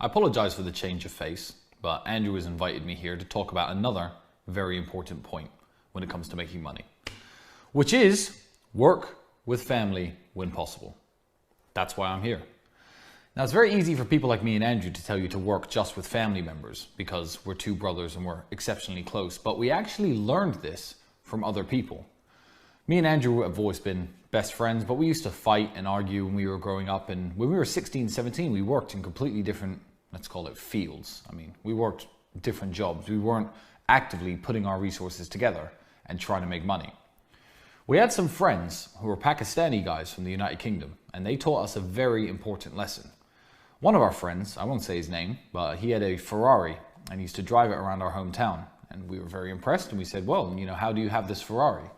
I apologize for the change of face, but Andrew has invited me here to talk about another very important point when it comes to making money, which is work with family when possible. That's why I'm here. Now, it's very easy for people like me and Andrew to tell you to work just with family members because we're two brothers and we're exceptionally close, but we actually learned this from other people. Me and Andrew have always been best friends, but we used to fight and argue when we were growing up, and when we were 16, 17, we worked in completely different, let's call it fields. I mean, we worked different jobs. We weren't actively putting our resources together and trying to make money. We had some friends who were Pakistani guys from the United Kingdom, and they taught us a very important lesson. One of our friends, I won't say his name, but he had a Ferrari and he used to drive it around our hometown. And we were very impressed, and we said, well, how do you have this Ferrari?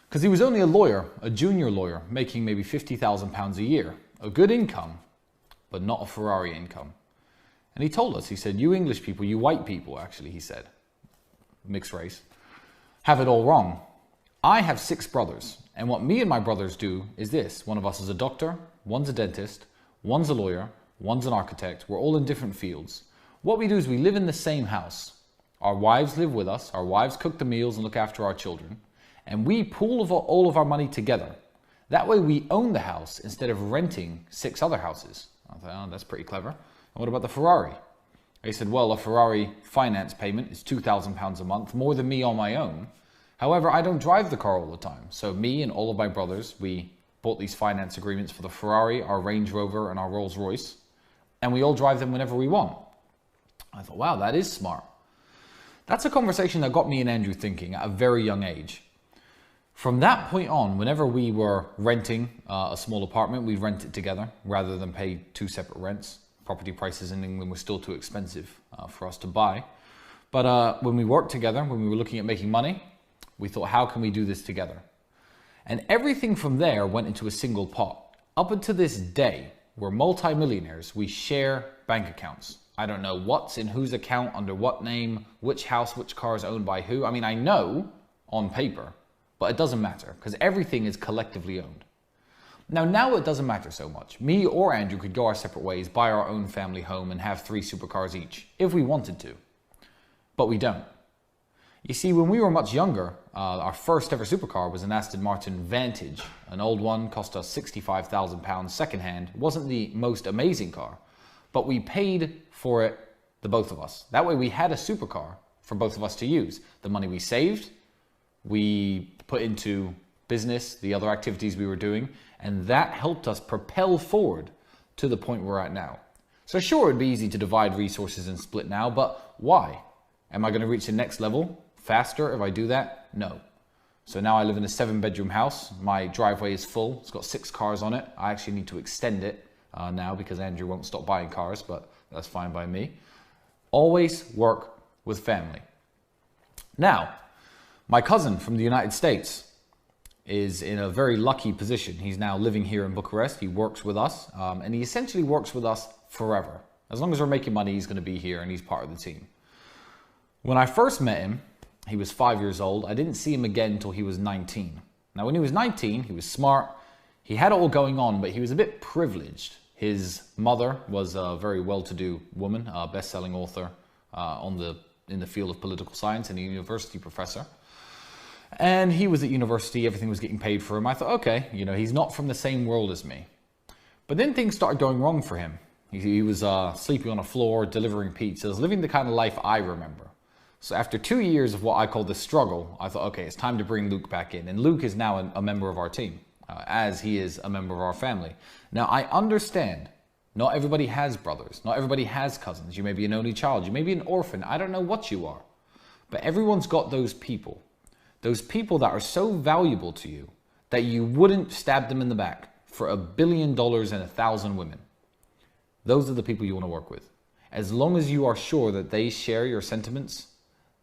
Because he was only a lawyer, a junior lawyer, making maybe £50,000 a year. A good income, but not a Ferrari income. And he told us, he said, you English people, you white people, actually, he said, mixed race, have it all wrong. I have 6 brothers, and what me and my brothers do is this. One of us is a doctor, one's a dentist, one's a lawyer, one's an architect. We're all in different fields. What we do is we live in the same house. Our wives live with us. Our wives cook the meals and look after our children. And we pool all of our money together. That way we own the house instead of renting 6 other houses. I thought, oh, that's pretty clever. And what about the Ferrari? They said, well, a Ferrari finance payment is £2,000 a month, more than me on my own. However, I don't drive the car all the time. So me and all of my brothers, we bought these finance agreements for the Ferrari, our Range Rover, and our Rolls Royce. And we all drive them whenever we want. I thought, wow, that is smart. That's a conversation that got me and Andrew thinking at a very young age. From that point on, whenever we were renting a small apartment, we'd rent it together rather than pay 2 separate rents. Property prices in England were still too expensive for us to buy. But when we worked together, when we were looking at making money, we thought, how can we do this together? And everything from there went into a single pot. Up until this day, we're multi-millionaires. We share bank accounts. I don't know what's in whose account, under what name, which house, which car is owned by who. I mean, I know on paper, but it doesn't matter because everything is collectively owned. Now it doesn't matter so much. Me or Andrew could go our separate ways, buy our own family home and have 3 supercars each if we wanted to, but we don't. You see, when we were much younger, our first ever supercar was an Aston Martin Vantage. An old one, cost us £65,000 secondhand. It wasn't the most amazing car, but we paid for it, the both of us. That way we had a supercar for both of us to use. The money we saved, we put into business, the other activities we were doing, and that helped us propel forward to the point we're at now. So sure, it'd be easy to divide resources and split now, but why? Am I going to reach the next level faster if I do that? No. So now I live in a 7-bedroom house. My driveway is full. It's got 6 cars on it. I actually need to extend it now because Andrew won't stop buying cars, but that's fine by me. Always work with family. Now, my cousin from the United States is in a very lucky position. He's now living here in Bucharest. He works with us, and he essentially works with us forever. As long as we're making money, he's going to be here and he's part of the team. When I first met him, he was 5 years old. I didn't see him again until he was 19. Now, when he was 19, he was smart. He had it all going on, but he was a bit privileged. His mother was a very well-to-do woman, a best-selling author in the field of political science and a university professor. And he was at university, everything was getting paid for him. I thought, okay, he's not from the same world as me. But then things started going wrong for him. He was sleeping on a floor, delivering pizzas, living the kind of life I remember. So after 2 years of what I call the struggle, I thought, okay, it's time to bring Luke back in. And Luke is now a member of our team, as he is a member of our family. Now, I understand not everybody has brothers. Not everybody has cousins. You may be an only child. You may be an orphan. I don't know what you are. But everyone's got those people that are so valuable to you that you wouldn't stab them in the back for $1 billion and 1,000 women. Those are the people you want to work with. As long as you are sure that they share your sentiments,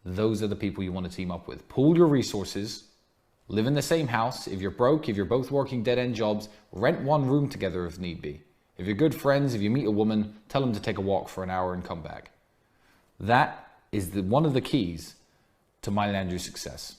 those are the people you want to team up with. Pool your resources, live in the same house. If you're broke, if you're both working dead-end jobs, rent one room together if need be. If you're good friends, if you meet a woman, tell them to take a walk for an hour and come back. That is one of the keys to mine and Andrew's success.